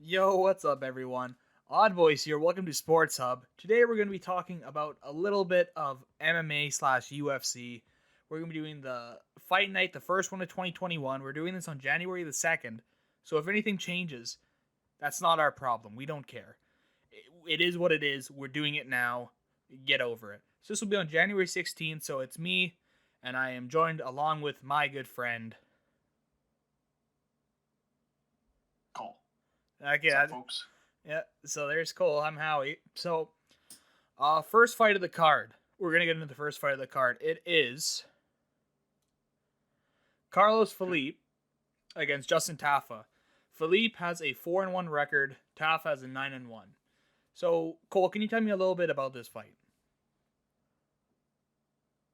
Yo, what's up, everyone? OddBoys here. Welcome to Sports Hub. Today we're going to be talking about a little bit of MMA slash UFC. We're going to be doing the fight night, the first one of 2021. We're doing this on January the 2nd. So if anything changes, that's not our problem. We don't care. It is what it is. We're doing it now. Get over it. So this will be on January 16th. So it's me, and I am joined along with my good friend. Cole. Okay, What's up, folks? yeah, so there's Cole. I'm Howie. So, first fight of the card. We're going to get into the first fight of the card. It is Carlos Filipe against Justin Tafa. Filipe has a 4-1 record. Tafa has a 9-1. So, Cole, can you tell me a little bit about this fight?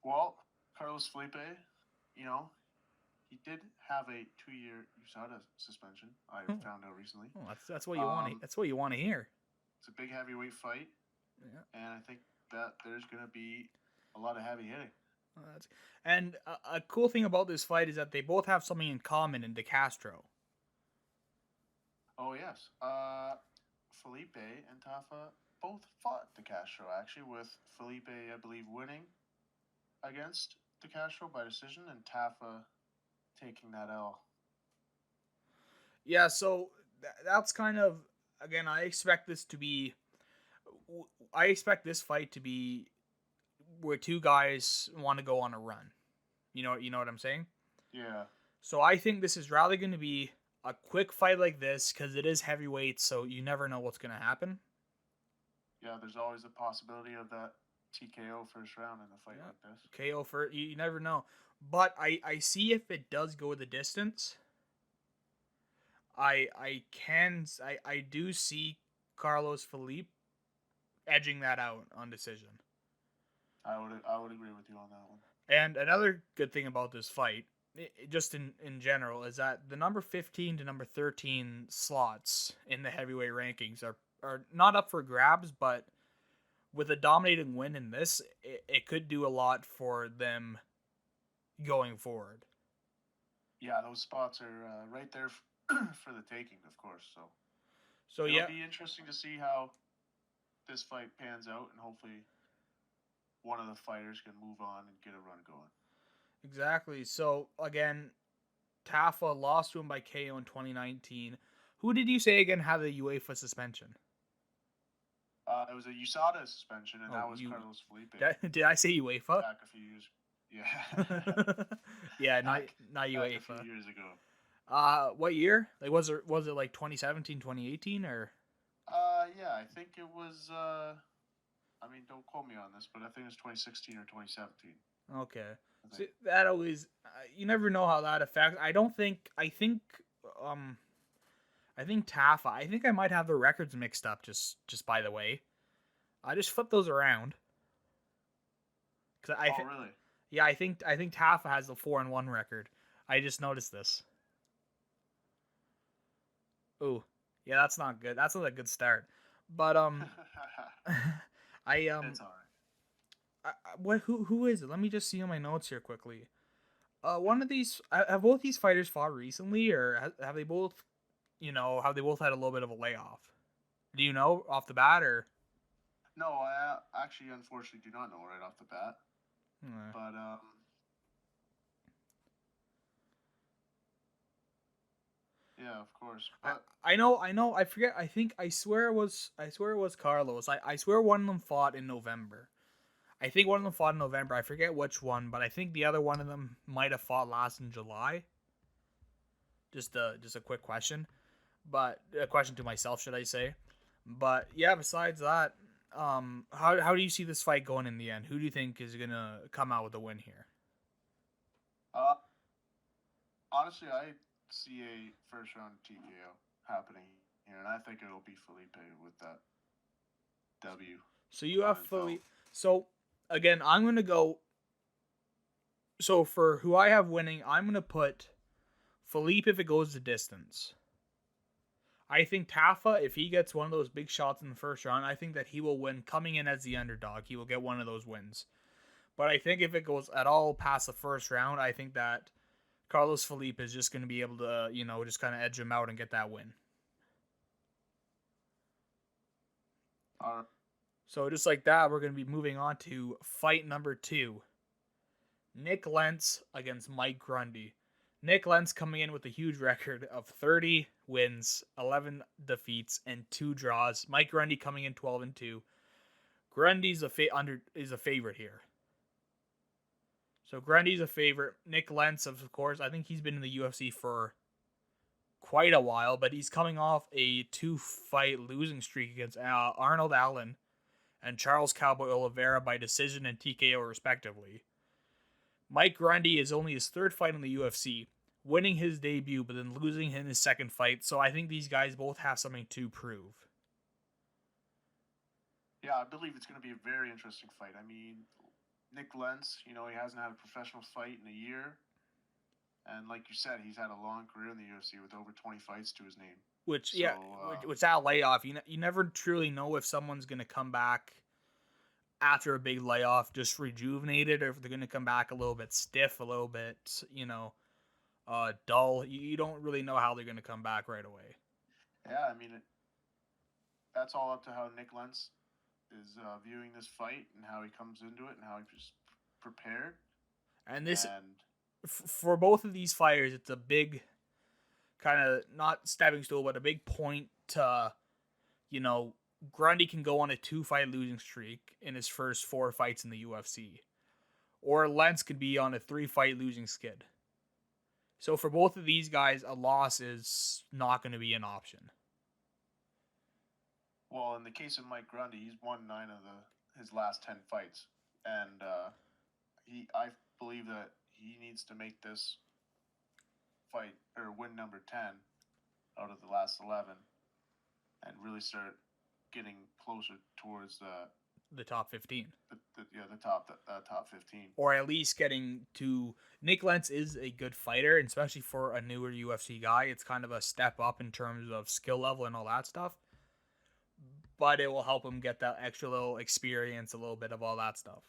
Well, Carlos Filipe, he did have a 2-year USADA suspension. I found out recently. Oh, that's what you want. That's what you want to hear. It's a big heavyweight fight, and I think that there's going to be a lot of heavy hitting. And a cool thing about this fight is that they both have something in common in De Castro. Oh yes, Filipe and Tafa both fought De Castro actually, with Filipe, I believe, winning against De Castro by decision, and Tafa taking that L. Yeah, so that's kind of, again, I expect this fight to be where two guys want to go on a run. You know what I'm saying? Yeah. So I think this is rather going to be a quick fight like this because it is heavyweight, so you never know what's going to happen. Yeah, there's always a possibility of that TKO first round in a fight like this. KO for you never know. But I see if it does go the distance. I do see Carlos Filipe edging that out on decision. I would agree with you on that one. And another good thing about this fight, just in general, is that the number 15 to number 13 slots in the heavyweight rankings are not up for grabs, but with a dominating win in this, it could do a lot for them going forward. Yeah, those spots are right there for the taking, of course. So it'll be interesting to see how this fight pans out, and hopefully one of the fighters can move on and get a run going. Exactly. So again, Tafa lost to him by KO in 2019. Who did you say again had the UEFA suspension? It was a USADA suspension, and that was Carlos Filipe. Did I say UEFA? Back a few years. Yeah. Yeah, not UEFA. A few years ago. What year? Like, was it like 2017, 2018, or? Yeah, I think it was. I mean, don't quote me on this, but I think it was 2016 or 2017. Okay. See, that always, you never know how that affects. I think Tafa. I think I might have the records mixed up. Just by the way, I just flipped those around. Really? Yeah, I think Tafa has the 4-1 record. I just noticed this. Ooh, yeah, that's not good. That's not a good start. But It's alright. Who is it? Let me just see on my notes here quickly. One of these, have both these fighters fought recently, or have they both, have they both had a little bit of a layoff? Do you know off the bat, or? No, I actually unfortunately do not know right off the bat. But yeah, of course. But I know. I forget. I swear it was Carlos. I swear one of them fought in November. I think one of them fought in November. I forget which one, but I think the other one of them might have fought last in July. Just a quick question, but a question to myself, should I say? But yeah, besides that, how do you see this fight going in the end? Who do you think is gonna come out with a win here? Honestly, I see a first round TKO happening here, and I think it'll be Filipe with that W. So you have Filipe. So again, I'm gonna go. So for who I have winning, I'm gonna put Filipe if it goes the distance. I think Tafa, if he gets one of those big shots in the first round, I think that he will win coming in as the underdog. He will get one of those wins. But I think if it goes at all past the first round, I think that Carlos Filipe is just going to be able to, just kind of edge him out and get that win. So just like that, we're going to be moving on to fight number 2. Nick Lentz against Mike Grundy. Nick Lentz coming in with a huge record of 30 wins, 11 defeats, and 2 draws. Mike Grundy coming in 12-2. Grundy's is a favorite here. So Grundy's a favorite. Nick Lentz, of course, I think he's been in the UFC for quite a while, but he's coming off a 2-fight losing streak against Arnold Allen and Charles Cowboy Oliveira by decision and TKO respectively. Mike Grundy is only his 3rd fight in the UFC, winning his debut but then losing in his 2nd fight, so I think these guys both have something to prove. Yeah, I believe it's going to be a very interesting fight. I mean, Nick Lentz, he hasn't had a professional fight in a year. And like you said, he's had a long career in the UFC with over 20 fights to his name. Which that layoff, you never truly know if someone's going to come back after a big layoff just rejuvenated, or if they're going to come back a little bit stiff, a little bit, dull. You don't really know how they're going to come back right away. Yeah, I mean, that's all up to how Nick Lentz is viewing this fight and how he comes into it and how he's prepared. And for both of these fighters, it's a big kind of, not stepping stool, but a big point to, Grundy can go on a 2-fight losing streak in his first 4 fights in the UFC. Or Lentz could be on a 3-fight losing skid. So for both of these guys, a loss is not going to be an option. Well, in the case of Mike Grundy, he's won 9 of his last 10 fights. And I believe that he needs to make this fight, or win number 10 out of the last 11 and really start getting closer towards the top 15. The top 15. Or at least getting to... Nick Lentz is a good fighter, and especially for a newer UFC guy. It's kind of a step up in terms of skill level and all that stuff. But it will help him get that extra little experience, a little bit of all that stuff.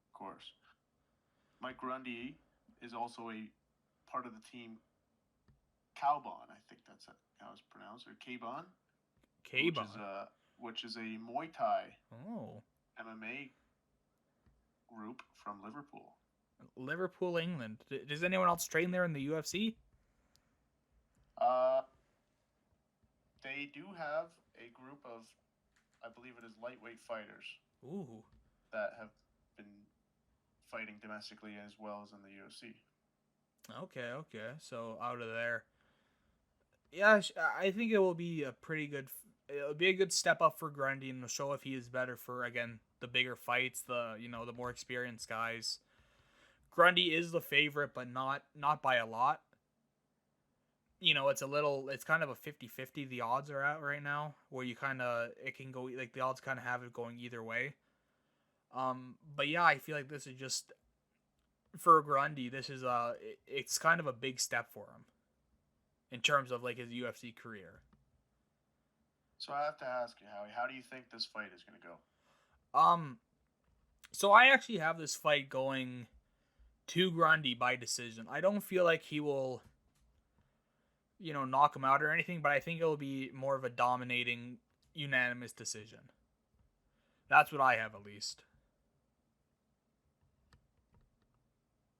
Of course. Mike Grundy is also a part of the team Kaobon, I think that's how it's pronounced, or Kaobon. Which is a Muay Thai MMA group from Liverpool, England. Does anyone else train there in the UFC? They do have a group of, I believe it is lightweight fighters. Ooh. That have been fighting domestically as well as in the UFC. Okay. So out of there. Yeah, I think it will be it'll be a good step up for Grundy, and to show if he is better for, again, the bigger fights, the more experienced guys. Grundy is the favorite, but not by a lot. It's kind of a 50-50 the odds are at right now, where it can go, like, the odds kind of have it going either way. But yeah, I feel like this is just, for Grundy, it's kind of a big step for him in terms of, like, his UFC career. So I have to ask you, Howie, how do you think this fight is going to go? So I actually have this fight going to Grundy by decision. I don't feel like he will, knock him out or anything, but I think it'll be more of a dominating, unanimous decision. That's what I have, at least.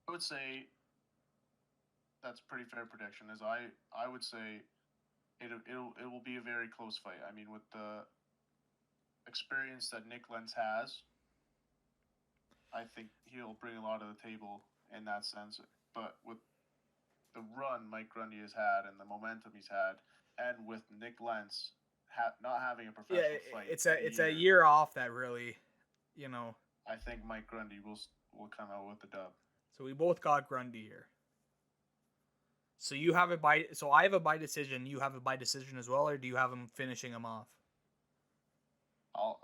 I would say that's a pretty fair prediction. As I would say it will be a very close fight. I mean, with the experience that Nick Lentz has, I think he'll bring a lot to the table in that sense. But with the run Mike Grundy has had and the momentum he's had, and with Nick Lentz not having a professional fight, it's a year off that really, I think Mike Grundy will come out with the dub. So we both got Grundy here. So you have it by... So I have it by decision. You have it by decision as well, or do you have him finishing him off? I'll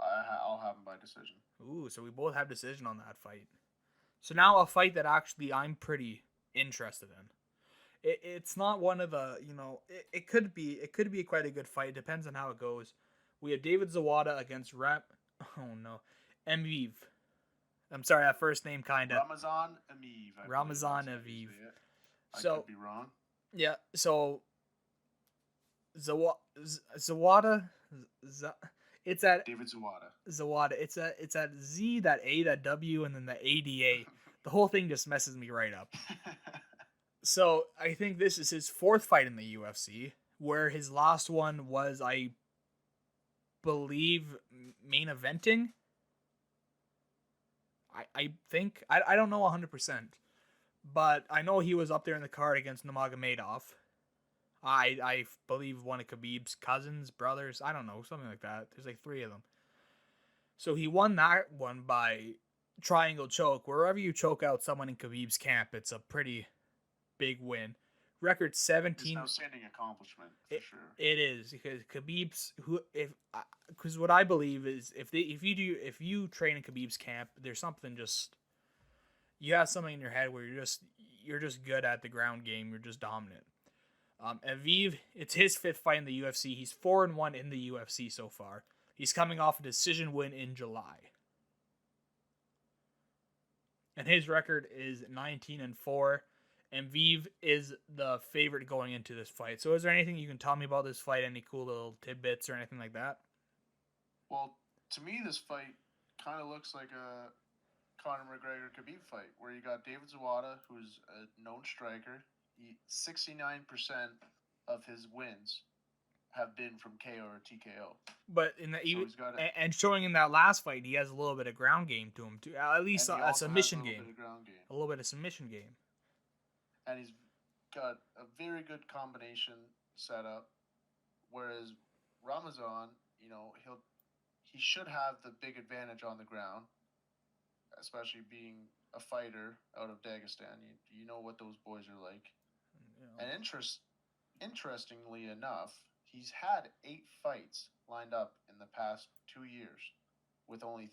have him by decision. Ooh, so we both have decision on that fight. So now a fight that actually I'm pretty interested in. It's not one of the, it could be quite a good fight. It depends on how it goes. We have David Zawada against Aviv. I'm sorry, that first name kind of... Ramzan Aviv. I could be wrong. Yeah, so Zawada, It's at David Zawada. Zawada. It's at Z, that A, that W, and then the ADA. The whole thing just messes me right up. So I think this is his fourth fight in the UFC, where his last one was, I believe, main eventing. I think I don't know 100%, but I know he was up there in the card against Nurmagomedov. I believe one of Khabib's cousins, brothers, I don't know, something like that. There's like 3 of them. So he won that one by triangle choke. Wherever you choke out someone in Khabib's camp, it's a pretty big win. Record 17. It's an outstanding accomplishment for sure. It is, because Khabib's because what I believe is if you train in Khabib's camp, there's something, just you have something in your head where you're just good at the ground game. You're just dominant. Aviv, it's his 5th fight in the UFC. He's 4-1 in the UFC so far. He's coming off a decision win in July. And his record is 19-4. And Viv is the favorite going into this fight. So is there anything you can tell me about this fight? Any cool little tidbits or anything like that? Well, to me, this fight kind of looks like a Conor McGregor-Khabib fight, where you got David Zawada, who's a known striker. 69% of his wins have been from KO or TKO. But and showing in that last fight, he has a little bit of ground game to him too. At least a submission game. A little bit of submission game. And he's got a very good combination set up. Whereas Ramzan, he should have the big advantage on the ground, especially being a fighter out of Dagestan. You know what those boys are like. Yeah. And interestingly enough, he's had 8 fights lined up in the past 2 years, with only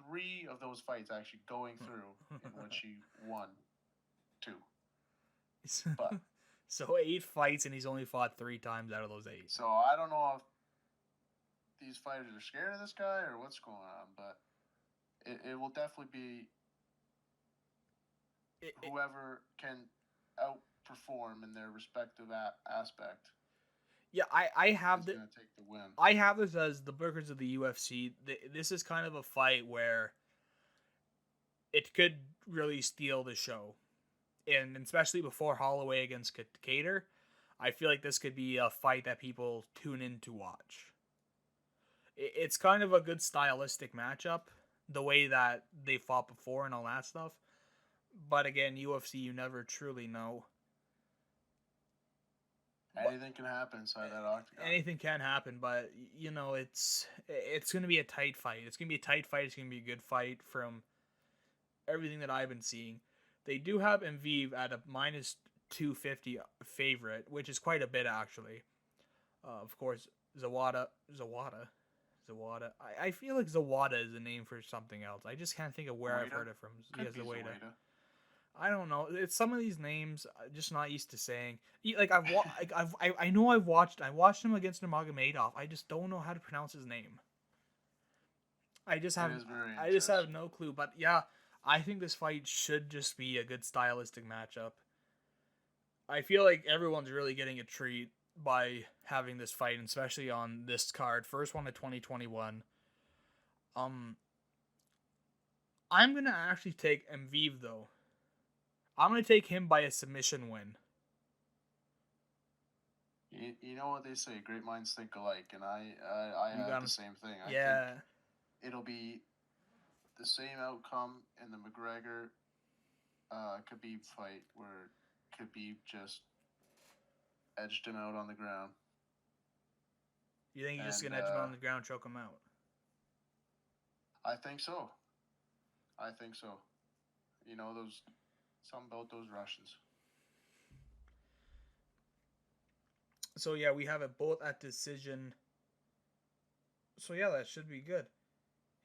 3 of those fights actually going through, in which he won 2. But, so 8 fights, and he's only fought 3 times out of those 8. So I don't know if these fighters are scared of this guy or what's going on, but it will definitely be whoever can outperform in their respective aspect. Yeah, I have gonna take the win. I have this as the bookers of the UFC. This is kind of a fight where it could really steal the show, and especially before Holloway against Kattar, I feel like this could be a fight that people tune in to watch. It's kind of a good stylistic matchup, the way that they fought before and all that stuff. But again, UFC, you never truly know. Anything can happen inside that octagon. Anything can happen, but it's going to be a tight fight. It's going to be a tight fight. It's going to be a good fight from everything that I've been seeing. They do have Mviv at a minus 250 favorite, which is quite a bit actually. Of course, Zawada. I feel like Zawada is a name for something else. I just can't think of where I've heard it from. Could be Zawada. I don't know. It's some of these names I'm just not used to saying. Like I know I watched him against Nurmagomedov. I just don't know how to pronounce his name. I just have no clue. But yeah, I think this fight should just be a good stylistic matchup. I feel like everyone's really getting a treat by having this fight, and especially on this card, first one of 2021. I'm gonna actually take Mviv though. I'm gonna take him by a submission win. You know what they say, great minds think alike, and I have the same thing. I think it'll be the same outcome in the McGregor Khabib fight, where Khabib just edged him out on the ground. You think you're just going to edge him on the ground, choke him out? I think so. Something about those Russians. So yeah, we have it both at decision. So yeah, that should be good.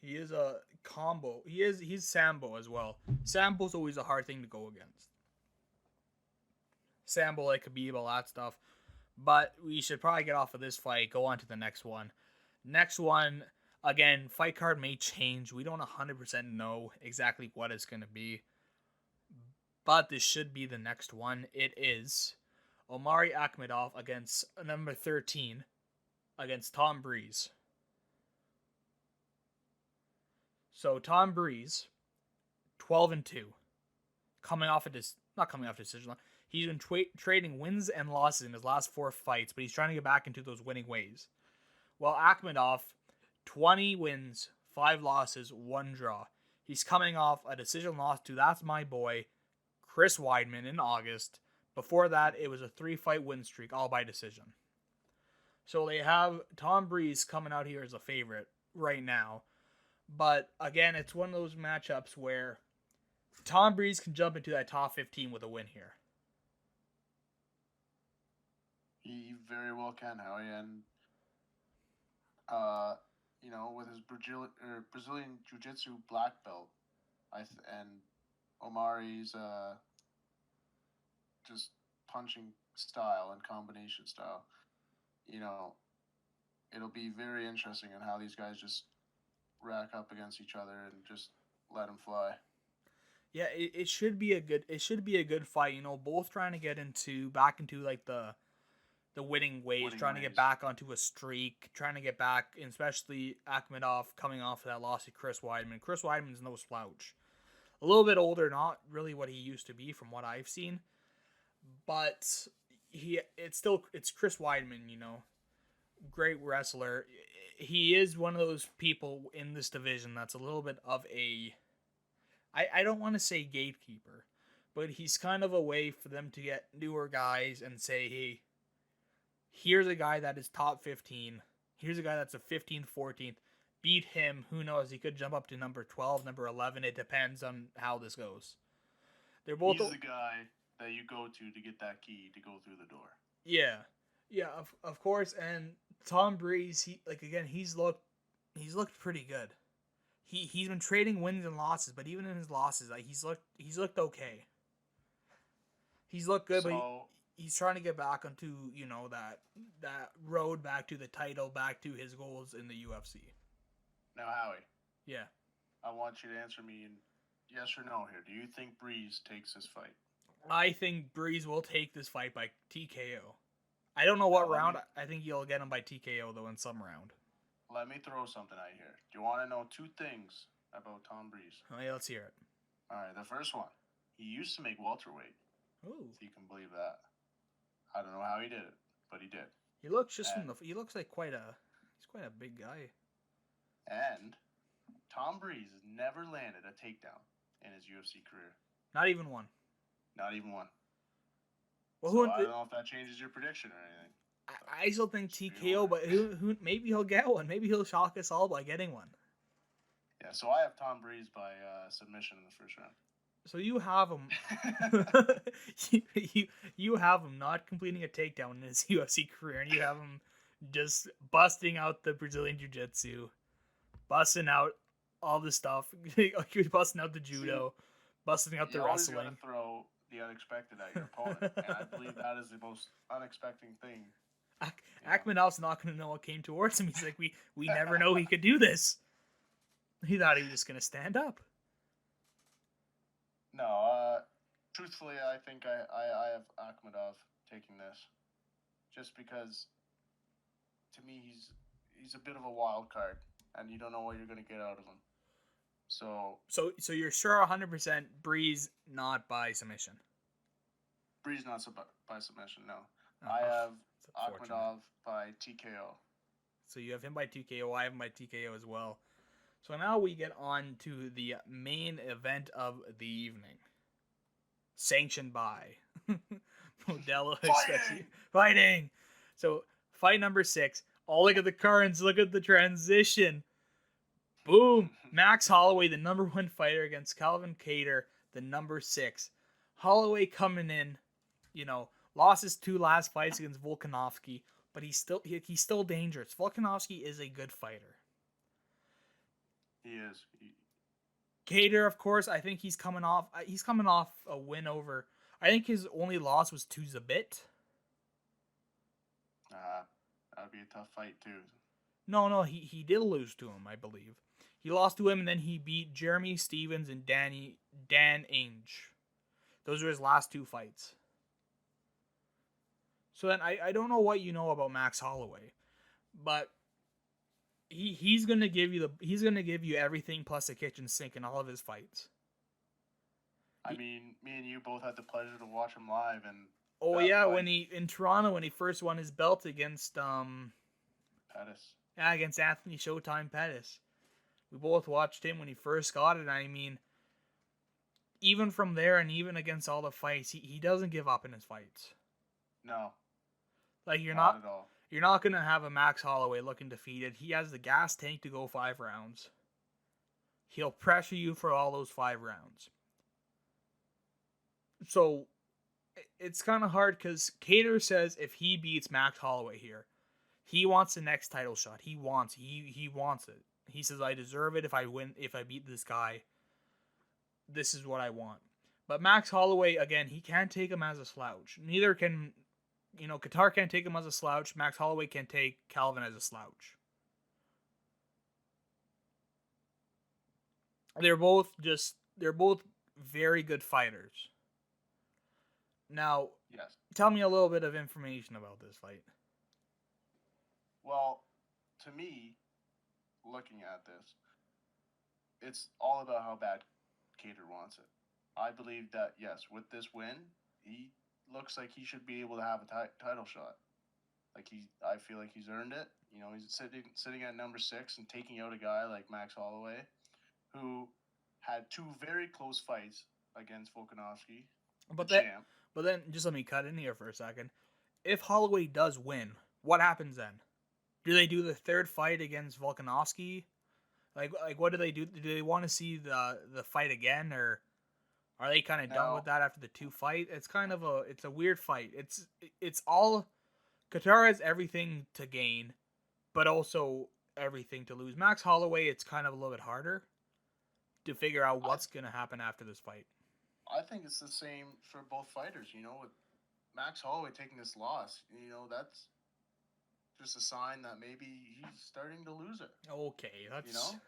He is a combo. He's Sambo as well. Sambo's always a hard thing to go against. Sambo, like Khabib, all that stuff. But we should probably get off of this fight, go on to the next one. Next one, again, fight card may change. We don't 100% know exactly what it's going to be. But this should be the next one. It is Omari Akhmedov against number 13 against Tom Breeze. So Tom Breeze, 12-2, not coming off decision. He's been trading wins and losses in his last 4 fights, but he's trying to get back into those winning ways. While Akhmedov, 20 wins, 5 losses, 1 draw. He's coming off a decision loss to That's My Boy, Chris Weidman in August. Before that, it was a 3-fight win streak, all by decision. So they have Tom Breeze coming out here as a favorite right now. But again, it's one of those matchups where Tom Breeze can jump into that top 15 with a win here. He very well can, Howie, and with his Brazilian Jiu-Jitsu black belt, and Omari's just punching style and combination style, it'll be very interesting in how these guys just rack up against each other and just let them fly. Yeah, it should be a good fight. Both trying to get back into like the winning ways, trying to get back onto a streak, trying to get back, especially Akhmedov coming off of that loss to Chris Weidman. Chris Weidman's no slouch. A little bit older, not really what he used to be from what I've seen, but it's Chris Weidman, great wrestler. He is one of those people in this division that's a little bit of I don't want to say gatekeeper, but he's kind of a way for them to get newer guys and say, hey, here's a guy that is top 15. Here's a guy that's a 15th, 14th. Beat him. Who knows? He could jump up to number 12, number 11. It depends on how this goes. He's the guy that you go to get that key to go through the door. Yeah. Yeah, of course. And Tom Breeze, he's looked pretty good. He's been trading wins and losses, but even in his losses, he's looked okay. He's looked good, but he's trying to get back onto that road back to the title, back to his goals in the UFC. Now, Howie. Yeah. I want you to answer me in yes or no here. Do you think Breeze takes this fight? I think Breeze will take this fight by TKO. I don't know what round. I think you'll get him by TKO, though, in some round. Let me throw something out here. Do you want to know 2 things about Tom Breeze? Oh, yeah, let's hear it. All right, the first one. He used to make welterweight. Ooh. If you can believe that. I don't know how he did it, but he did. He looks he looks like he's quite a big guy. And Tom Breeze has never landed a takedown in his UFC career. Not even one. Not even one. Well, so I don't know if that changes your prediction or anything. I still think TKO, but who maybe he'll get one. Maybe he'll shock us all by getting one. Yeah, so I have Tom Breeze by submission in the first round. So you have him. you have him not completing a takedown in his UFC career, and you have him just busting out the Brazilian Jiu-Jitsu, busting out all the stuff, busting out the judo, busting out the wrestling. You always gotta throw the unexpected at your opponent, and I believe that is the most unexpected thing. Akhmedov's not going to know what came towards him. He's like, we never know he could do this. He thought he was just going to stand up. No, truthfully, I think I have Akhmedov taking this, just because, to me, he's a bit of a wild card, and you don't know what you're going to get out of him. So you're sure 100% Breeze not by submission? Breeze not by submission, no. I have Akhmedov by TKO. So you have him by TKO, I have him by TKO as well. So now we get on to the main event of the evening. Sanctioned by Modelo. Fighting! So, fight number 6. Oh, look at the currents. Look at the transition. Boom! Max Holloway, the number 1 fighter, against Calvin Kattar, the number 6. Holloway coming in, lost his 2 last fights against Volkanovski, but he's still dangerous. Volkanovski is a good fighter. He is. Kattar, of course, I think he's coming off a win over. I think his only loss was to Zabit. That would be a tough fight too. No, he did lose to him, I believe. He lost to him, and then he beat Jeremy Stevens and Dan Ainge. Those are his last 2 fights. So then I don't know what you know about Max Holloway, but he's gonna give you everything plus a kitchen sink in all of his fights. I mean, me and you both had the pleasure to watch him live, and oh yeah, when he in Toronto when he first won his belt against Pettis. Yeah, against Anthony Showtime Pettis. We both watched him when he first got it. I mean, even from there and even against all the fights, he doesn't give up in his fights. No. Like not at all. You're not gonna have a Max Holloway looking defeated. He has the gas tank to go 5 rounds. He'll pressure you for all those 5 rounds. So it's kind of hard because Kattar says if he beats Max Holloway here, he wants the next title shot. He wants it. He says I deserve it if I beat this guy. This is what I want. But Max Holloway, again, he can't take him as a slouch. Neither can, Kattar can't take him as a slouch. Max Holloway can't take Calvin as a slouch. They're both very good fighters. Now, yes. Tell me a little bit of information about this fight. Well, to me, looking at this, it's all about how bad Kattar wants it. I believe that, yes, with this win, he looks like he should be able to have a title shot. I feel like he's earned it. He's sitting at number 6 and taking out a guy like Max Holloway, who had 2 very close fights against Volkanovski, But then, just let me cut in here for a second. If Holloway does win, what happens then? Do they do the 3rd fight against Volkanovski? Like what do they do? Do they want to see the fight again, or are they kind of done with that after the 2 fight? It's kind of a weird fight. It's all Kattar has everything to gain, but also everything to lose. Max Holloway, it's kind of a little bit harder to figure out what's going to happen after this fight. I think it's the same for both fighters. With Max Holloway taking this loss, that's just a sign that maybe he's starting to lose it. Okay,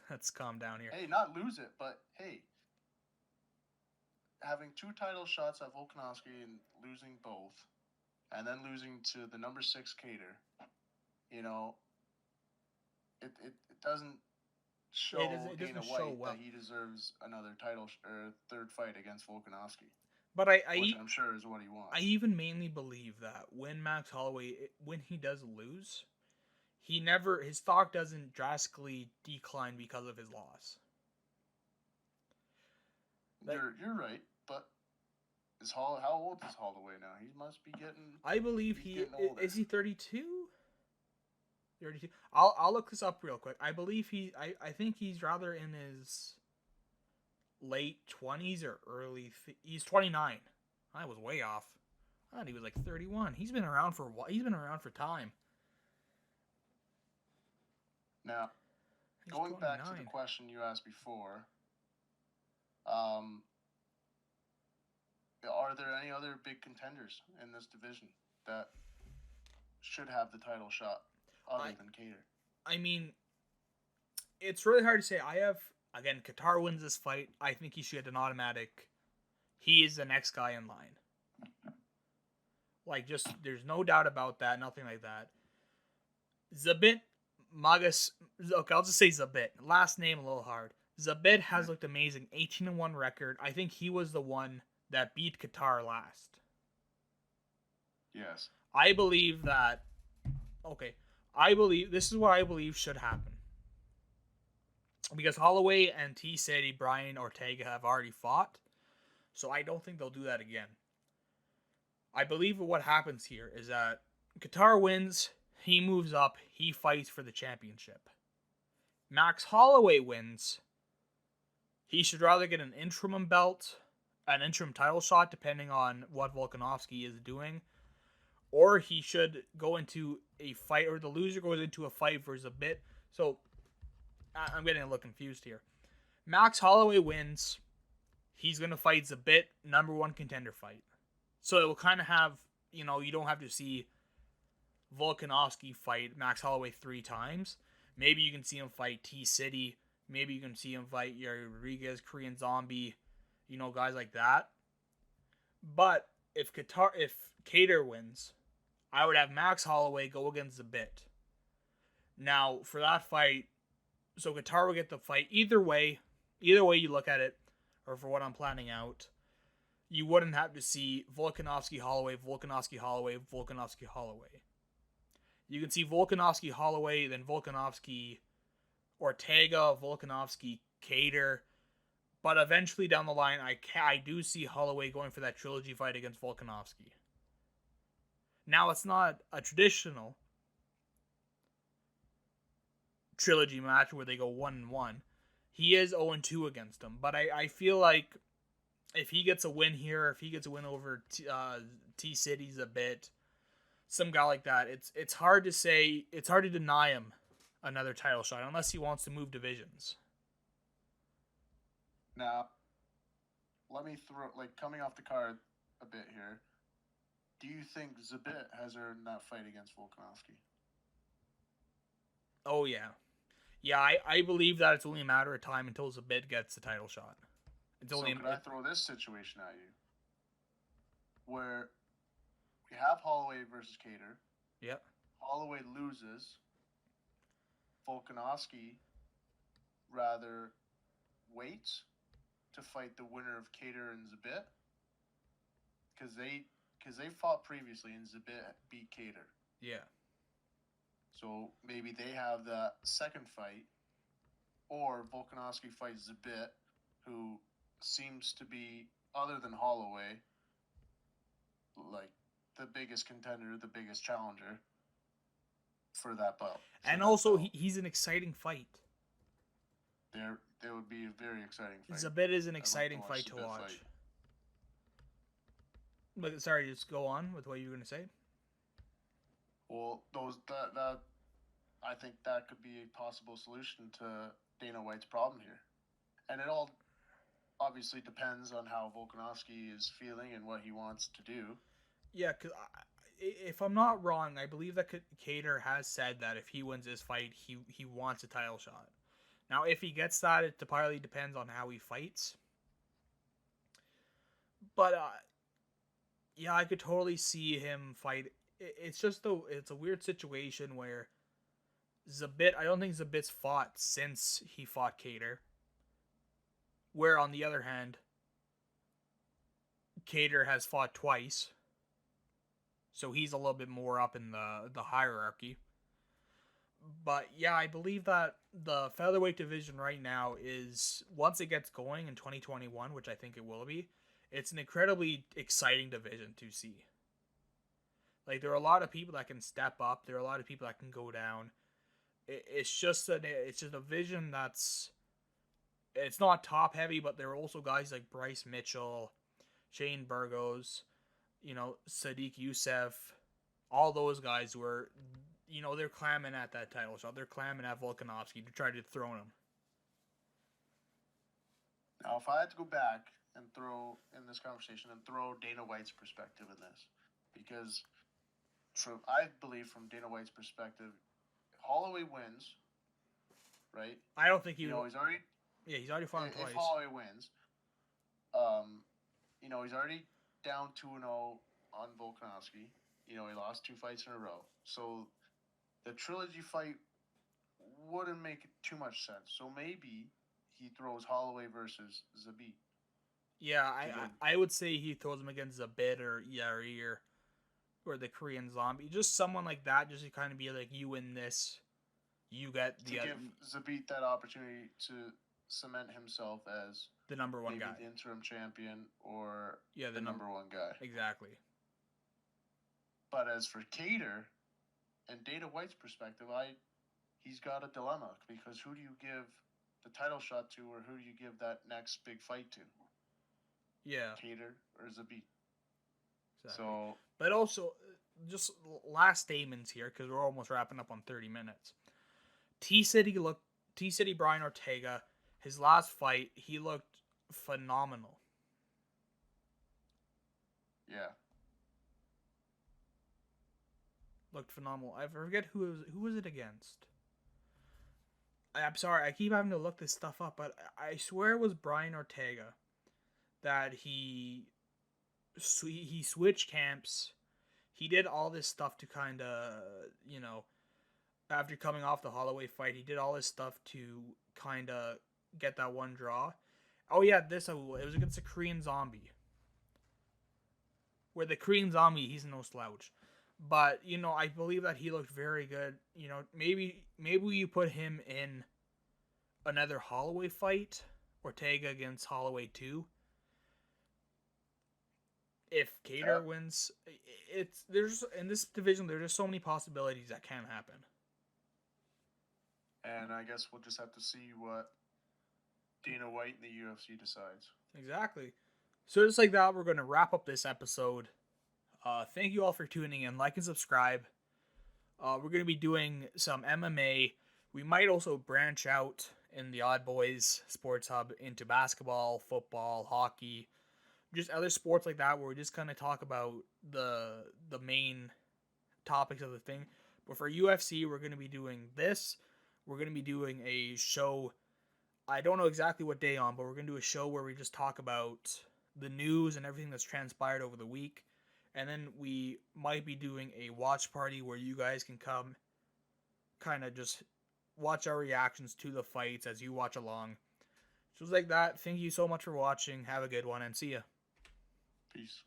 let's calm down here. Hey, not lose it, but hey, having 2 title shots at Volkanovski and losing both, and then losing to the number 6 Kattar, it doesn't show Dana White that he deserves another title or 3rd fight against Volkanovski. But which I'm sure is what he wants. I even mainly believe that when Max Holloway, when he does lose, his stock doesn't drastically decline because of his loss. You're right, but how old is Holloway now? He must be getting. I believe is he 32? 32. I'll look this up real quick. I believe I think he's rather in his late 20s or early. He's 29. I was way off. I thought he was like 31. He's been around for a while. He's been around for time. Now, going back to the question you asked before, are there any other big contenders in this division that should have the title shot other than Kattar? I mean, it's really hard to say. Again, Kattar wins this fight. I think he should get an automatic. He is the next guy in line. There's no doubt about that. Nothing like that. Zabit Magas. Okay, I'll just say Zabit. Last name a little hard. Zabit has looked amazing. 18-1 record. I think he was the one that beat Kattar last. Yes. I believe that. Okay. This is what I believe should happen. Because Holloway and T-City, Brian Ortega have already fought. So I don't think they'll do that again. I believe what happens here is that Kattar wins, he moves up, he fights for the championship. Max Holloway wins, he should rather get an interim belt, an interim title shot, depending on what Volkanovski is doing, or he should go into a fight, or the loser goes into a fight for Zabit. So, I'm getting a little confused here. Max Holloway wins, he's going to fight Zabit, number 1 contender fight. So it will kind of have, you don't have to see Volkanovski fight Max Holloway 3 times. Maybe you can see him fight T-City. Maybe you can see him fight Yair Rodriguez, Korean Zombie, guys like that. But if Kattar wins, I would have Max Holloway go against Zabit. Now, for that fight, So Kattar will get the fight. Either way you look at it, or for what I'm planning out, you wouldn't have to see Volkanovski Holloway, Volkanovski Holloway, Volkanovski Holloway. You can see Volkanovski Holloway, then Volkanovski Ortega, Volkanovski Kattar. But eventually down the line, I do see Holloway going for that trilogy fight against Volkanovski. Now, it's not a traditional trilogy match where they go 1-1. He is 0-2 against him. But I feel like if he gets a win here, if he gets a win over T-Cities a bit, some guy like that, it's hard to say, it's hard to deny him another title shot unless he wants to move divisions. Now, let me throw, coming off the card a bit here, do you think Zabit has earned that fight against Volkanovski? Oh, yeah. Yeah, I believe that it's only a matter of time until Zabit gets the title shot. Could I throw this situation at you? Where we have Holloway versus Kattar. Yep. Holloway loses. Volkanovski rather waits to fight the winner of Kattar and Zabit, because they fought previously and Zabit beat Kattar. Yeah. So maybe they have that second fight, or Volkanovski fights Zabit, who seems to be, other than Holloway, like the biggest contender, the biggest challenger for that belt. And also, he's an exciting fight. There would be a very exciting fight. Zabit is an exciting fight to watch. But sorry, just go on with what you were going to say. Well, that I think that could be a possible solution to Dana White's problem here, and it all obviously depends on how Volkanovski is feeling and what he wants to do. Yeah, because if I'm not wrong, I believe that Kattar has said that if he wins this fight, he wants a title shot. Now, if he gets that, it entirely depends on how he fights. But, yeah, I could totally see him fight. It's just, it's a weird situation where Zabit, I don't think Zabit's fought since he fought Kattar. Where, on the other hand, Kattar has fought twice. So he's a little bit more up in the hierarchy. But yeah, I believe that the featherweight division right now is, once it gets going in 2021, which I think it will be, it's an incredibly exciting division to see. Like, there are a lot of people that can step up. There are a lot of people that can go down. It's just a division that's, it's not top heavy, but there are also guys like Bryce Mitchell, Shane Burgos, Sadiq Youssef, all those guys who are, they're clamming at that title shot. They're clamming at Volkanovski to try to dethrone him. Now, if I had to go back and throw in this conversation and throw Dana White's perspective in this, because I believe from Dana White's perspective, Holloway wins, right? I don't think he's already. Yeah, he's already fought him twice. If Holloway wins, he's already down 2-0 on Volkanovski. He lost 2 fights in a row. So the trilogy fight wouldn't make too much sense. So maybe he throws Holloway versus Zabit. Yeah, I would say he throws him against Zabit or Yair or the Korean Zombie. Just someone like that, just to kind of be like, you win this, you get the give Zabit that opportunity to cement himself as the number one guy, the interim champion, or the number one guy. Exactly. But as for Kattar, and Dana White's perspective, he's got a dilemma, because who do you give the title shot to, or who do you give that next big fight to? Yeah. Kattar or Zabit. Exactly. So, but also, just last statements here, because we're almost wrapping up on 30 minutes. T-City Brian Ortega, his last fight, he looked phenomenal. Yeah. Looked phenomenal. I forget who was it against. I'm sorry, I keep having to look this stuff up, but I swear it was Brian Ortega that he switched camps. He did all this stuff to kind of, after coming off the Holloway fight. He did all his stuff to kind of get that one draw. Oh yeah, it was against the Korean Zombie. Where the Korean Zombie, he's no slouch. But, I believe that he looked very good. Maybe you put him in another Holloway fight, Ortega against Holloway 2. If Kattar wins, there's in this division there's just so many possibilities that can happen. And I guess we'll just have to see what Dana White and the UFC decides. Exactly. So just like that, we're going to wrap up this episode. Thank you all for tuning in. Like and subscribe. We're going to be doing some MMA. We might also branch out in the OddBoys Sports Hub into basketball, football, hockey, just other sports like that where we just kind of talk about the main topics of the thing. But for UFC, we're going to be doing this. We're going to be doing a show. I don't know exactly what day on, but we're going to do a show where we just talk about the news and everything that's transpired over the week. And then we might be doing a watch party where you guys can come kind of just watch our reactions to the fights as you watch along. Just like that. Thank you so much for watching. Have a good one and see ya. Peace.